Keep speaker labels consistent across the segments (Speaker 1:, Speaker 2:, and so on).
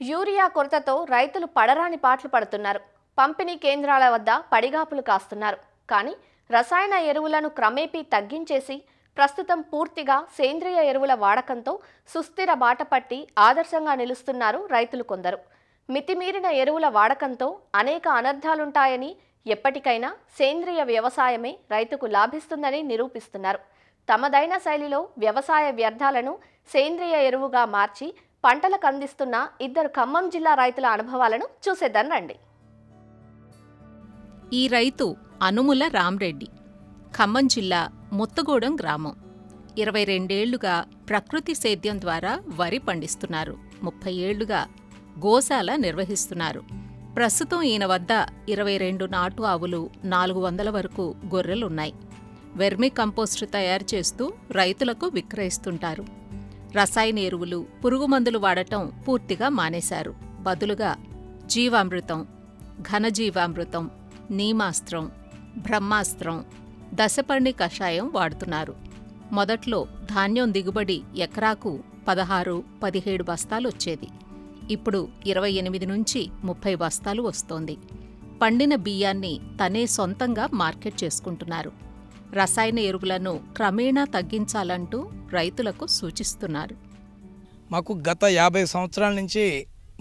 Speaker 1: Urea కొరతతో రైతులు పడరాని పాట్లు పడుతున్నారు. పంపిణీ కేంద్రాల వద్ద పడిగాపులు కాస్తున్నారు. కానీ రసాయన ఎరువులను క్రమేపీ తగ్గించేసి ప్రస్తుతం పూర్తిగా సేంద్రియ ఎరువుల వాడకంతో సుస్థిర బాట పట్టి ఆదర్శంగా నిలుస్తున్నారు రైతులు కొందరు. మితిమీరిన ఎరువుల వాడకంతో అనేక అనర్థాలుంటాయని, ఎప్పటికైనా సేంద్రియ వ్యవసాయమే రైతుకు లాభిస్తుందని నిరూపిస్తున్నారు. తమదైన శైలిలో వ్యవసాయ వ్యర్థాలను సేంద్రియ ఎరువుగా మార్చి పంటలకు అందిస్తున్న ఇద్దరు ఖమ్మం జిల్లా రైతుల అనుభవాలను చూసేద్దాం రండి.
Speaker 2: ఈ రైతు అనుముల రామ్రెడ్డి, ఖమ్మం జిల్లా ముత్తగూడెం గ్రామం. 22 ఏళ్లుగా ప్రకృతి సేద్యం ద్వారా వరి పండిస్తున్నారు. 30 ఏళ్లుగా గోశాల నిర్వహిస్తున్నారు. ప్రస్తుతం ఈయన వద్ద 22 నాటు ఆవులు, 400 వరకు గొర్రెలున్నాయి. వెర్మి కంపోస్టు తయారు చేస్తూ రైతులకు విక్రయిస్తుంటారు. రసాయన ఎరువులు, పురుగుమందులు వాడటం పూర్తిగా మానేశారు. బదులుగా జీవామృతం, ఘనజీవామృతం, నీమాస్త్రం, బ్రహ్మాస్త్రం, దశపర్ణి కషాయం వాడుతున్నారు. మొదట్లో ధాన్యం దిగుబడి ఎకరాకు 16-17 బస్తాలొచ్చేది. ఇప్పుడు 28 నుంచి 30 బస్తాలు వస్తోంది. పండిన బియ్యాన్ని తనే సొంతంగా మార్కెట్ చేసుకుంటున్నారు. రసాయన ఎరువులను క్రమేణా తగ్గించాలంటూ రైతులకు సూచిస్తున్నారు.
Speaker 3: మాకు గత 50 సంవత్సరాల నుంచి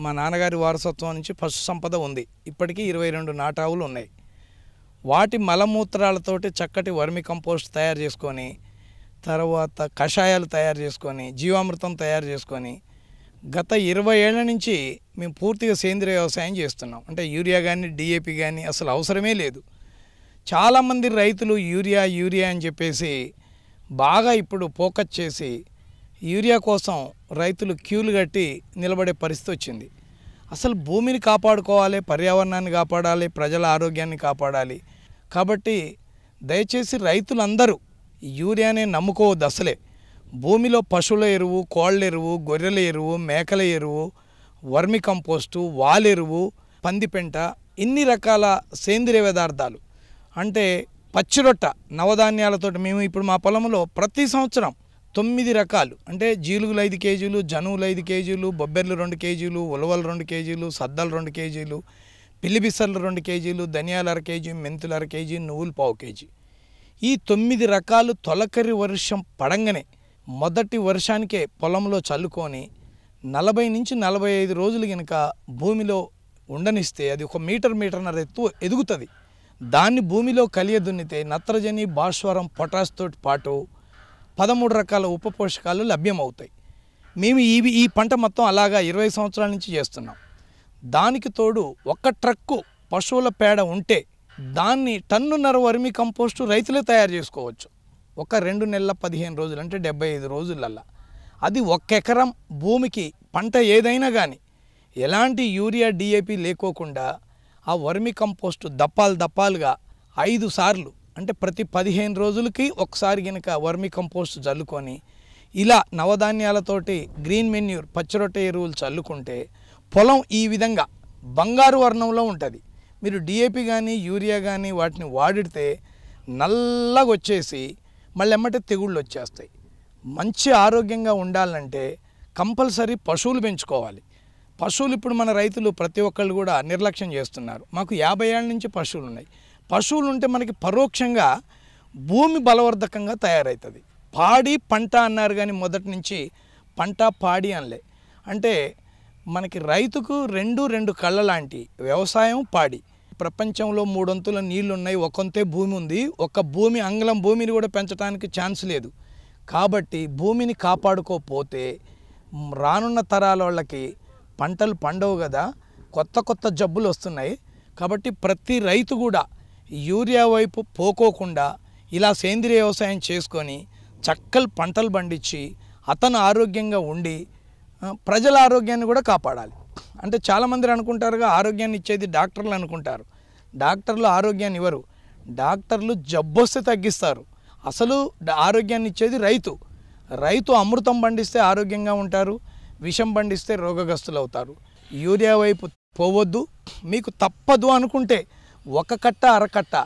Speaker 3: మా నాన్నగారి వారసత్వం నుంచి పశు సంపద ఉంది. ఇప్పటికీ 22 నాటావులు ఉన్నాయి. వాటి మలమూత్రాలతోటి చక్కటి వర్మి కంపోస్ట్ తయారు చేసుకొని, తర్వాత కషాయాలు తయారు చేసుకొని, జీవామృతం తయారు చేసుకొని గత 20 ఏళ్ల నుంచి మేము పూర్తిగా సేంద్రియ వ్యవసాయం చేస్తున్నాం. అంటే యూరియా కానీ డిఏపి కానీ అసలు అవసరమే లేదు. చాలామంది రైతులు యూరియా అని చెప్పేసి బాగా ఇప్పుడు ఫోకస్ చేసి యూరియా కోసం రైతులు క్యూలు కట్టి నిలబడే పరిస్థితి వచ్చింది. అసలు భూమిని కాపాడుకోవాలి, పర్యావరణాన్ని కాపాడాలి, ప్రజల ఆరోగ్యాన్ని కాపాడాలి. కాబట్టి దయచేసి రైతులందరూ యూరియానే నమ్ముకోవద్దు. అసలే భూమిలో పశువుల ఎరువు, కోళ్ళ ఎరువు, గొర్రెల ఎరువు, మేకల ఎరువు, వర్మి కంపోస్టు, వాలెరువు, పందిపెంట, ఇన్ని రకాల సేంద్రియ పదార్థాలు అంటే పచ్చిరొట్ట నవధాన్యాలతోటి మేము ఇప్పుడు మా పొలంలో ప్రతి సంవత్సరం 9 రకాలు అంటే జీలుగులు 5 కేజీలు, జనువులు 5 కేజీలు, బొబ్బెర్లు 2 కేజీలు, ఉలవలు 2 కేజీలు, సద్దలు 2 కేజీలు, పిల్లిబిసర్లు 2 కేజీలు, ధనియాలు 1/2 కేజీ, మెంతులు 1/2 కేజీ, నువ్వులు 1/4 కేజీ. ఈ 9 రకాలు తొలకరి వర్షం పడంగానే మొదటి వర్షానికే పొలంలో చల్లుకొని 40 నుంచి 45 రోజులు కనుక భూమిలో ఉండనిస్తే అది 1 మీటర్న్నర ఎత్తు ఎదుగుతుంది. దాన్ని భూమిలో కలియ దున్నితే నత్రజని, భాస్వరం, పొటాష్ తోటి పాటు 13 రకాల ఉప పోషకాలు లభ్యమవుతాయి. మేము ఈ పంట మొత్తం అలాగా 20 సంవత్సరాల నుంచి చేస్తున్నాం. దానికి తోడు 1 ట్రక్కు పశువుల పేడ ఉంటే దాన్ని టన్నున్నర వర్మి కంపోస్టు రైతులే తయారు చేసుకోవచ్చు. 2 నెలల 15 రోజులు అంటే 75 రోజులల్లా. అది 1 ఎకరం భూమికి పంట ఏదైనా కానీ ఎలాంటి యూరియా డిఏపి లేకోకుండా ఆ వర్మి కంపోస్టు దప్పాలుగా 5 సార్లు అంటే ప్రతి 15 రోజులకి ఒకసారి కనుక వర్మి కంపోస్ట్ చల్లుకొని ఇలా నవధాన్యాలతోటి గ్రీన్ మెన్యూర్ పచ్చిరొట్ట ఎరువులు చల్లుకుంటే పొలం ఈ విధంగా బంగారు వర్ణంలో ఉంటుంది. మీరు డిఏపి కానీ యూరియా కానీ వాటిని వాడితే నల్లగా వచ్చేసి మళ్ళీ ఎమ్మటే తెగుళ్ళు వచ్చేస్తాయి. మంచి ఆరోగ్యంగా ఉండాలంటే కంపల్సరీ పశువులు పెంచుకోవాలి. పశువులు ఇప్పుడు మన రైతులు ప్రతి ఒక్కళ్ళు కూడా నిర్లక్ష్యం చేస్తున్నారు. మాకు 50 ఏళ్ళ నుంచి పశువులు ఉన్నాయి. పశువులు ఉంటే మనకి పరోక్షంగా భూమి బలవర్ధకంగా తయారవుతుంది. పాడి పంట అన్నారు కానీ మొదటి నుంచి పంట పాడి అనలే. అంటే మనకి రైతుకు రెండు కళ్ళ లాంటి వ్యవసాయం పాడి. ప్రపంచంలో 3 వంతుల నీళ్లు ఉన్నాయి, 1 వంతే భూమి ఉంది. ఒక భూమి అంగుళం భూమిని కూడా పెంచడానికి ఛాన్స్ లేదు. కాబట్టి భూమిని కాపాడుకోకపోతే రానున్న తరాల వాళ్ళకి పంటలు పండవు కదా, కొత్త జబ్బులు వస్తున్నాయి. కాబట్టి ప్రతి రైతు కూడా యూరియా వైపు పోకోకుండా ఇలా సేంద్రియ వ్యవసాయం చేసుకొని చక్కలు పంటలు పండించి అతను ఆరోగ్యంగా ఉండి ప్రజల ఆరోగ్యాన్ని కూడా కాపాడాలి. అంటే చాలామంది అనుకుంటారుగా ఆరోగ్యాన్ని ఇచ్చేది డాక్టర్లు అనుకుంటారు. డాక్టర్లు ఆరోగ్యాన్ని ఇవ్వరు. డాక్టర్లు జబ్బొస్తే తగ్గిస్తారు. అసలు ఆరోగ్యాన్ని ఇచ్చేది రైతు అమృతం పండిస్తే ఆరోగ్యంగా ఉంటారు, విషం పండిస్తే రోగగ్రస్తులు అవుతారు. యూరియా వైపు పోవద్దు. మీకు తప్పదు అనుకుంటే 1 కట్ట అరకట్ట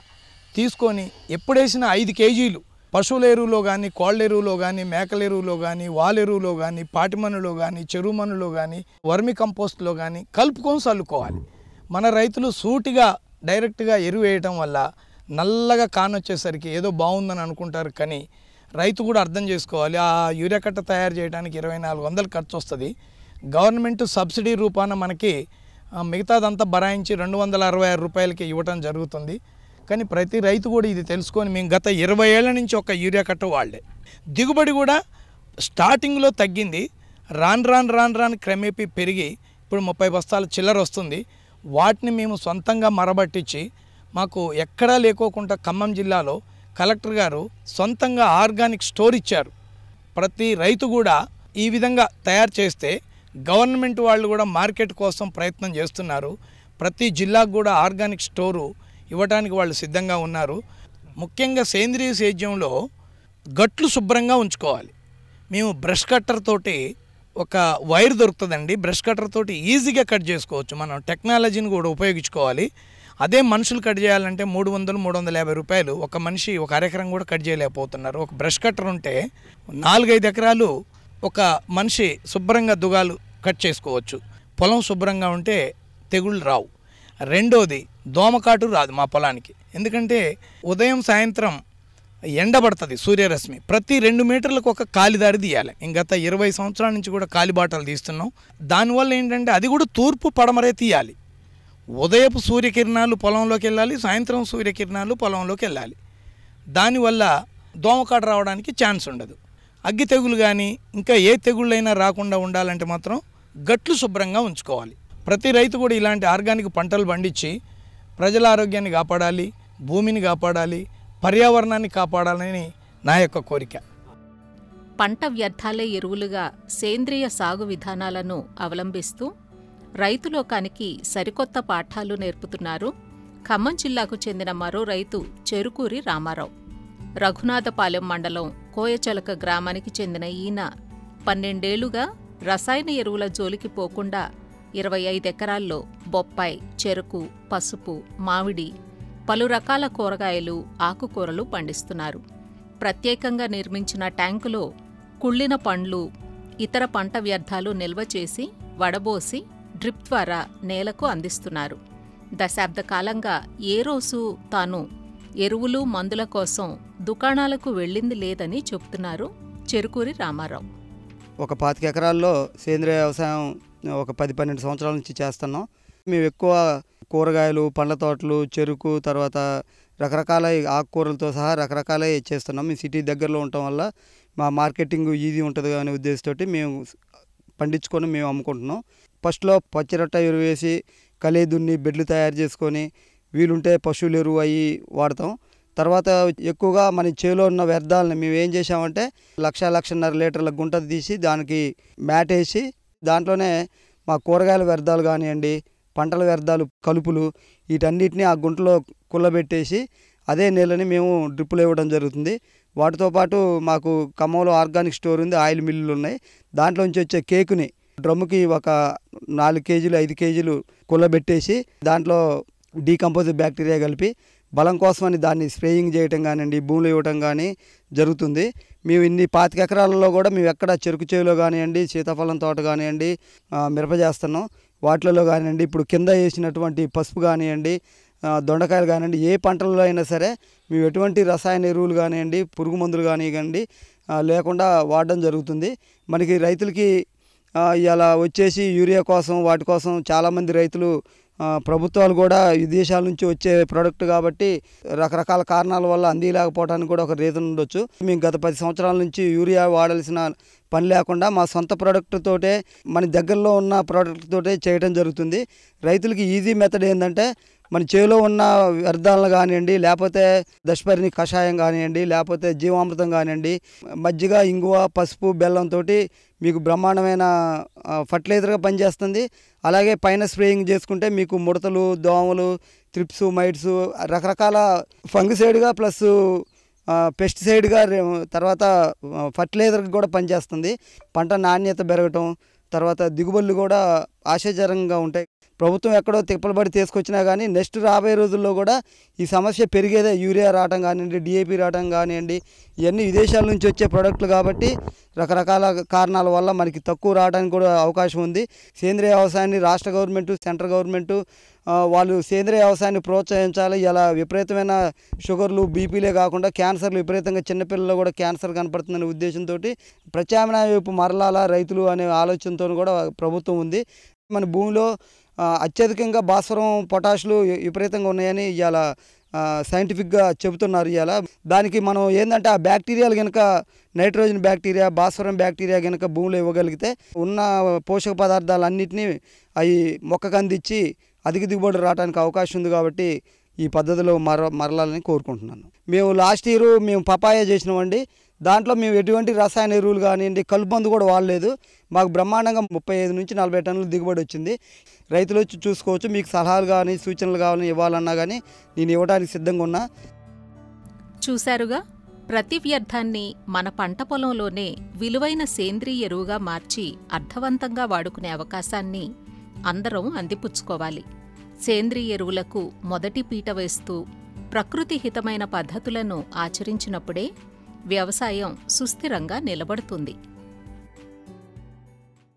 Speaker 3: తీసుకొని ఎప్పుడేసినా 5 కేజీలు పశువుల ఎరువులో కానీ, కోళ్ళ ఎరువులో కానీ, మేకల ఎరువులో కానీ, వాల్ ఎరువులో కానీ, పాటిమన్నులో కానీ, చెరువు మన్నులో కానీ, వర్మి కంపోస్ట్లో కానీ కలుపుకొని చల్లుకోవాలి. మన రైతులు సూటిగా డైరెక్ట్గా ఎరువు వేయటం వల్ల నల్లగా కానొచ్చేసరికి ఏదో బాగుందని అనుకుంటారు. కానీ రైతు కూడా అర్థం చేసుకోవాలి, ఆ యూరియా కట్ట తయారు చేయడానికి 2400 ఖర్చు వస్తుంది. గవర్నమెంట్ సబ్సిడీ రూపాన మనకి మిగతాదంతా బరాయించి 266 రూపాయలకి ఇవ్వటం జరుగుతుంది. కానీ ప్రతి రైతు కూడా ఇది తెలుసుకొని, మేము గత 20 ఏళ్ల నుంచి ఒక యూరియా కట్ట వాళ్లే. దిగుబడి కూడా స్టార్టింగ్లో తగ్గింది, రాను క్రమేపీ పెరిగి ఇప్పుడు 30 బస్తాల చిల్లర వస్తుంది. వాటిని మేము సొంతంగా మరబట్టించి, మాకు ఎక్కడా లేకోకుండా ఖమ్మం జిల్లాలో కలెక్టర్ గారు సొంతంగా ఆర్గానిక్ స్టోర్ ఇచ్చారు. ప్రతి రైతు కూడా ఈ విధంగా తయారు చేస్తే గవర్నమెంట్ వాళ్ళు కూడా మార్కెట్ కోసం ప్రయత్నం చేస్తున్నారు. ప్రతి జిల్లాకు కూడా ఆర్గానిక్ స్టోరు ఇవ్వడానికి వాళ్ళు సిద్ధంగా ఉన్నారు. ముఖ్యంగా సేంద్రియ సేద్యంలో గట్లు శుభ్రంగా ఉంచుకోవాలి. మేము బ్రష్ కట్టర్ తోటి, ఒక వైర్ దొరుకుతుందండి, బ్రష్ కట్టర్ తోటి ఈజీగా కట్ చేసుకోవచ్చు. మనం టెక్నాలజీని కూడా ఉపయోగించుకోవాలి. అదే మనుషులు కట్ చేయాలంటే 300-350 రూపాయలు. ఒక మనిషి ఒక అరెకరం కూడా కట్ చేయలేకపోతున్నారు. ఒక బ్రష్ కట్టర్ ఉంటే 4-5 ఎకరాలు ఒక మనిషి శుభ్రంగా దుగాలు కట్ చేసుకోవచ్చు. పొలం శుభ్రంగా ఉంటే తెగుళ్ళు రావు. రెండోది, దోమకాటు రాదు మా పొలానికి. ఎందుకంటే ఉదయం సాయంత్రం ఎండబడుతుంది సూర్యరశ్మి. ప్రతి 2 మీటర్లకు ఒక కాలిదారి తీయాలి. గత 20 సంవత్సరాల నుంచి కూడా కాలిబాటలు తీస్తున్నాం. దానివల్ల ఏంటంటే అది కూడా తూర్పు పడమరే తీయాలి. ఉదయపు సూర్యకిరణాలు పొలంలోకి వెళ్ళాలి, సాయంత్రం సూర్యకిరణాలు పొలంలోకి వెళ్ళాలి. దానివల్ల దోమకాటు రావడానికి ఛాన్స్ ఉండదు. అగ్గి తెగులు కానీ ఇంకా ఏ తెగుళ్ళైనా రాకుండా ఉండాలంటే మాత్రం గట్లు శుభ్రంగా ఉంచుకోవాలి. ప్రతి రైతు కూడా ఇలాంటి ఆర్గానిక్ పంటలు పండించి ప్రజల ఆరోగ్యాన్ని కాపాడాలి, భూమిని కాపాడాలి, పర్యావరణాన్ని కాపాడాలని నా యొక్క కోరిక.
Speaker 2: పంట వ్యర్థాలే ఎరువులుగా సేంద్రియ సాగు విధానాలను అవలంబిస్తూ రైతులోకానికి సరికొత్త పాఠాలు నేర్పుతున్నారు ఖమ్మం జిల్లాకు చెందిన మరో రైతు చెరుకూరి రామారావు. రఘునాథపాలెం మండలం కోయచలక గ్రామానికి చెందిన ఈయన 12 ఏళ్లుగా రసాయన ఎరువుల జోలికి పోకుండా 25 ఎకరాల్లో బొప్పాయి, చెరకు, పసుపు, మామిడి, పలు రకాల కూరగాయలు, ఆకుకూరలు పండిస్తున్నారు. ప్రత్యేకంగా నిర్మించిన ట్యాంకులో కుళ్ళిన పండ్లు, ఇతర పంట వ్యర్థాలు నిల్వ చేసి వడబోసి డ్రిప్ ద్వారా నేలకు అందిస్తున్నారు. దశాబ్ద కాలంగా ఏ రోజు తాను ఎరువులు, మందుల కోసం దుకాణాలకు వెళ్ళింది లేదని చెబుతున్నారు చెరుకూరి రామారావు.
Speaker 4: ఒక 25 ఎకరాల్లో సేంద్రియ వ్యవసాయం ఒక 10-12 సంవత్సరాల నుంచి చేస్తున్నాం. మేము ఎక్కువ కూరగాయలు, పండ్ల తోటలు, చెరుకు, తర్వాత రకరకాల ఆకుకూరలతో సహా రకరకాల చేస్తున్నాం. మేము సిటీ దగ్గరలో ఉండటం వల్ల మా మార్కెటింగ్ ఈజీ ఉంటుంది అనే ఉద్దేశంతో మేము పండించుకొని మేము అమ్ముకుంటున్నాం. ఫస్ట్లో పచ్చిరొట్ట ఎరువు వేసి కలే దున్ని బెడ్లు తయారు చేసుకొని వీలుంటే పశువుల ఎరువు అవి వాడతాం. తర్వాత ఎక్కువగా మన చేలో ఉన్న వ్యర్థాలను మేము ఏం చేసామంటే 1-1.5 లీటర్ల గుంట తీసి దానికి మ్యాట్ వేసి దాంట్లోనే మా కూరగాయల వ్యర్థాలు కానివ్వండి, పంటల వ్యర్థాలు, కలుపులు, వీటన్నిటిని ఆ గుంటలో కుళ్ళబెట్టేసి అదే నీళ్ళని మేము డ్రిప్పులు ఇవ్వడం జరుగుతుంది. వాటితో పాటు మాకు ఖమ్మంలో ఆర్గానిక్ స్టోర్ ఉంది, ఆయిల్ మిల్లులు ఉన్నాయి. దాంట్లోంచి వచ్చే కేకుని డ్రమ్ముకి ఒక 4 కేజీలు 5 కేజీలు కుళ్ళబెట్టేసి దాంట్లో డీకంపోజ్ బ్యాక్టీరియా కలిపి బలం కోసమని దాన్ని స్ప్రేయింగ్ చేయటం కానివ్వండి, భూములు ఇవ్వటం కానీ జరుగుతుంది. మేము ఇన్ని 25 ఎకరాలలో కూడా మేము ఎక్కడ చెరుకు చేలో కానివ్వండి, సీతాఫలం తోట కానివ్వండి, మిరప చేస్తున్నాం. వాటిలలో కానివ్వండి, ఇప్పుడు కింద వేసినటువంటి పసుపు కానివ్వండి, దొండకాయలు కానివ్వండి, ఏ పంటలలో అయినా సరే మేము ఎటువంటి రసాయన ఎరువులు కానివ్వండి, పురుగు మందులు కానివ్వండి లేకుండా వాడడం జరుగుతుంది. మనకి రైతులకి ఇలా వచ్చేసి యూరియా కోసం వాటి కోసం చాలామంది రైతులు ప్రభుత్వాలు కూడా విదేశాల నుంచి వచ్చే ప్రోడక్ట్ కాబట్టి రకరకాల కారణాల వల్ల అందిలేకపోవడానికి కూడా ఒక రీజన్ ఉండొచ్చు. మేము గత 10 సంవత్సరాల నుంచి యూరియా వాడాల్సిన పని లేకుండా మా సొంత ప్రోడక్ట్ తోటే, మన దగ్గరలో ఉన్న ప్రోడక్ట్ తోటే చేయడం జరుగుతుంది. రైతులకి ఈజీ మెథడ్ ఏంటంటే మన చేలో ఉన్న వ్యర్థాలను కానివ్వండి, లేకపోతే దశపర్ణి కషాయం కానివ్వండి, లేకపోతే జీవామృతం కానివ్వండి, మజ్జిగ, ఇంగువ, పసుపు, బెల్లంతో మీకు బ్రహ్మాండమైన ఫర్టిలైజర్గా పనిచేస్తుంది. అలాగే పైన స్ప్రేయింగ్ చేసుకుంటే మీకు ముడతలు, దోమలు, త్రిప్స్, మైట్స్, రకరకాల ఫంగిసైడ్గా ప్లస్ పెస్టిసైడ్గా తర్వాత ఫర్టిలైజర్కి కూడా పనిచేస్తుంది. పంట నాణ్యత పెరగటం, తర్వాత దిగుబడులు కూడా ఆశాజనకంగా ఉంటాయి. ప్రభుత్వం ఎక్కడో తిప్పలబడి తీసుకొచ్చినా కానీ నెక్స్ట్ రాబోయే రోజుల్లో కూడా ఈ సమస్య పెరిగేదే. యూరియా రావడం కానివ్వండి, డిఏపి రావడం కానివ్వండి, ఇవన్నీ విదేశాల నుంచి వచ్చే ప్రోడక్ట్లు కాబట్టి రకరకాల కారణాల వల్ల మనకి తక్కువ రావడానికి కూడా అవకాశం ఉంది. సేంద్రియ వ్యవసాయాన్ని రాష్ట్ర గవర్నమెంటు, సెంట్రల్ గవర్నమెంటు వాళ్ళు సేంద్రియ వ్యవసాయాన్ని ప్రోత్సహించాలి. ఇలా విపరీతమైన షుగర్లు, బీపీలే కాకుండా క్యాన్సర్లు విపరీతంగా చిన్నపిల్లల్లో కూడా క్యాన్సర్ కనపడుతుందనే ఉద్దేశంతో ప్రత్యామ్నాయ వైపు మరలాల రైతులు అనే ఆలోచనతో కూడా ప్రభుత్వం ఉంది. మన భూమిలో అత్యధికంగా భాస్వరం, పొటాషులు విపరీతంగా ఉన్నాయని ఇవాళ సైంటిఫిక్గా చెబుతున్నారు. ఇవాళ దానికి మనం ఏంటంటే ఆ బ్యాక్టీరియాలు కనుక నైట్రోజన్ బ్యాక్టీరియా, భాస్వరం బ్యాక్టీరియా కనుక భూమిలో ఇవ్వగలిగితే ఉన్న పోషక పదార్థాలన్నింటినీ అవి మొక్కకు అందించి అధిక దిగుబడి రావడానికి అవకాశం ఉంది. కాబట్టి ఈ పద్ధతిలో మరలాలని కోరుకుంటున్నాను. మేము లాస్ట్ ఇయర్ మేము పపాయా చేసినామండి. దాంట్లో మేము ఎటువంటి రసాయన ఎరువులు కానివ్వండి, కలుపు మందు కూడా వాడలేదు. మాకు బ్రహ్మాండంగా 35 నుంచి 40 టన్నుల దిగుబడి వచ్చింది. రైతులు వచ్చి చూసుకోవచ్చు. మీకు సలహాలు కానీ సూచనలు కావాలని ఇవ్వాలన్నా కానీ నేను ఇవ్వడానికి సిద్ధంగా ఉన్నా.
Speaker 2: చూశారుగా, ప్రతి వ్యర్థాన్ని మన పంట పొలంలోనే విలువైన సేంద్రీయ ఎరువుగా మార్చి అర్థవంతంగా వాడుకునే అవకాశాన్ని అందరం అందిపుచ్చుకోవాలి. సేంద్రీయ ఎరువులకు మొదటి పీట వేస్తూ ప్రకృతి హితమైన పద్ధతులను ఆచరించినప్పుడే వ్యవసాయం సుస్థిరంగా నిలబడుతుంది.